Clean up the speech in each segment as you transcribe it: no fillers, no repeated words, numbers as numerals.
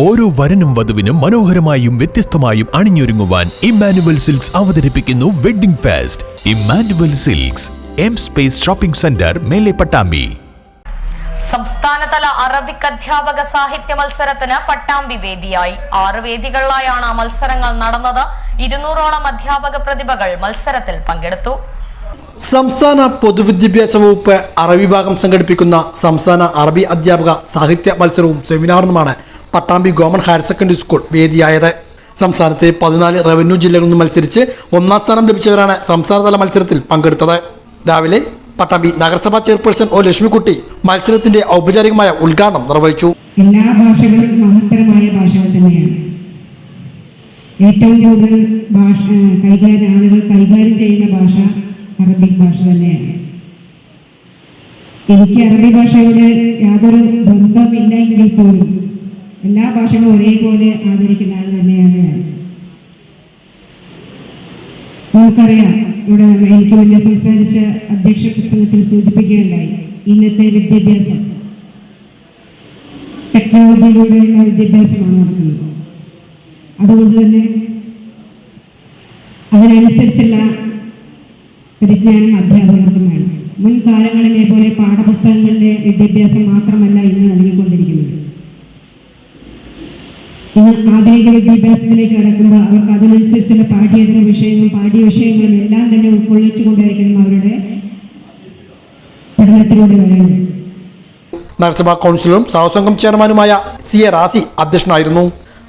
ഓരോ വരനും വധുവിനും മനോഹരമായും വ്യത്യസ്തമായും അണിഞ്ഞൊരുങ്ങുവാൻ Emmanuel silks അവതരിപ്പിക്കുന്നു wedding fest. Emmanuel silks, M space shopping centre, മേലെ പട്ടാമ്പി. സംസ്ഥാനതല അറബിക് അധ്യാപക സാഹിത്യ മത്സരത്തിന് പട്ടാമ്പി വേദിയായി. 6 വേദികളിലായാണ് മത്സരങ്ങൾ നടന്നത്. 200ഓളം അധ്യാപക പ്രതിഭകൾ മത്സരത്തിൽ പങ്കെടുത്തു. സംസ്ഥാന പൊതുവിദ്യാഭ്യാസ വകുപ്പ് അറബി വിഭാഗം സംഘടിപ്പിക്കുന്ന സംസ്ഥാന അറബി അധ്യാപക സാഹിത്യ മത്സരവും സെമിനാറിനുമാണ് Pattambi government higher secondary school വേദിയായത്. സംസ്ഥാനത്തെ 14 റവന്യൂ ജില്ലകളിൽ നിന്ന് മത്സരിച്ച് 1ാം സ്ഥാനം ലഭിച്ചവരാണ് സംസ്ഥാനതല മത്സരത്തിൽ പങ്കെടുത്തത്. രാവിലെ പട്ടാമ്പി നഗരസഭാ ചെയർപേഴ്സൺ ഒ ലക്ഷ്മിക്കുട്ടി മത്സരത്തിന്റെ ഔപചാരികമായ ഉദ്ഘാടനം നിർവഹിച്ചു. എല്ലാ ഭാഷകളും മഹത്തരമായ ഭാഷകൾ തന്നെയാണ്. ഏറ്റവും കൂടുതൽ ആളുകൾ കൈകാര്യം ചെയ്യുന്ന ഭാഷ അറബിക് ഭാഷ തന്നെയാണ്. എനിക്ക് അറബി ഭാഷയോട് യാതൊരു ബന്ധമില്ലെങ്കിൽ പോലും എല്ലാ ഭാഷകളും ഒരേപോലെ ആദരിക്കുന്ന ആൾ തന്നെയാണ് ഞാൻ. നമുക്കറിയാം, ഇവിടെ എനിക്ക് മുന്നേ സംസാരിച്ച അധ്യക്ഷ പ്രസംഗത്തിൽ സൂചിപ്പിക്കുകയുണ്ടായി, ഇന്നത്തെ വിദ്യാഭ്യാസം ടെക്നോളജിയിലൂടെയുള്ള വിദ്യാഭ്യാസമാണ് നടക്കുന്നത്. അതുകൊണ്ട് തന്നെ അതിനനുസരിച്ചുള്ള പരിജ്ഞാനം അധ്യാപകർക്കും വേണം. മുൻകാലങ്ങളിലെ പോലെ പാഠപുസ്തകങ്ങളുടെ വിദ്യാഭ്യാസം മാത്രമല്ല ഇന്ന് നൽകിക്കൊണ്ടിരിക്കുന്നത്. ഇന്ന് ആധുനിക വിദ്യാഭ്യാസത്തിലേക്ക് കടക്കുമ്പോൾ അവർക്ക് അതിനനുസരിച്ചുള്ള പാഠ്യേതര വിഷയങ്ങളും പാഠ്യവിഷയങ്ങളും എല്ലാം തന്നെ ഉൾക്കൊള്ളിച്ചുകൊണ്ടായിരിക്കണം അവരുടെ പഠനത്തിലൂടെ വരുന്നത്. നഗരസഭാ കൗൺസിലറും സഹസംഘം ചെയർമാനുമായ സി എ റാസി അധ്യക്ഷനായിരുന്നു.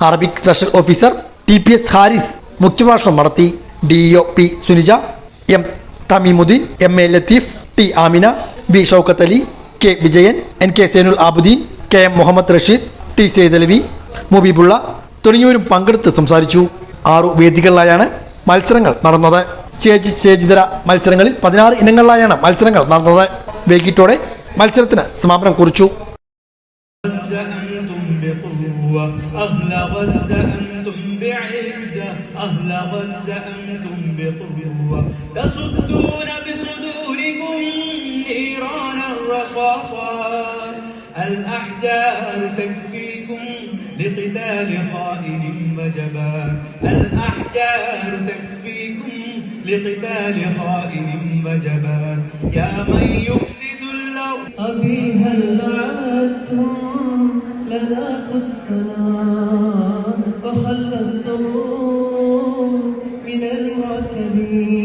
Arabic special officer TPS Haris മുഖ്യഭാഷണം നടത്തി. DEO P Sunija, M Thameemuddin, MA Latheef, T Amina, V Shoukath Ali, K Vijayan, NK Zainul Abudheen, KM Muhammad Rasheed, T Saidalavi, മുബീബുള്ള തുടങ്ങിയവരും പങ്കെടുത്ത് സംസാരിച്ചു. 6 വേദികളിലായാണ് മത്സരങ്ങൾ നടന്നത്. സ്റ്റേജിതര മത്സരങ്ങളിൽ 16 ഇനങ്ങളിലായാണ് മത്സരങ്ങൾ നടന്നത്. വൈകിട്ടോടെ മത്സരത്തിന് സമാപനം കുറിച്ചു. الأحجار تكفيكم لقتال خائن وجبان. الأحجار تكفيكم لقتال خائن وجبان. يا من يفسد اللون أبي هل عادتم لنا قدسنا وخلصتم من المعتدين.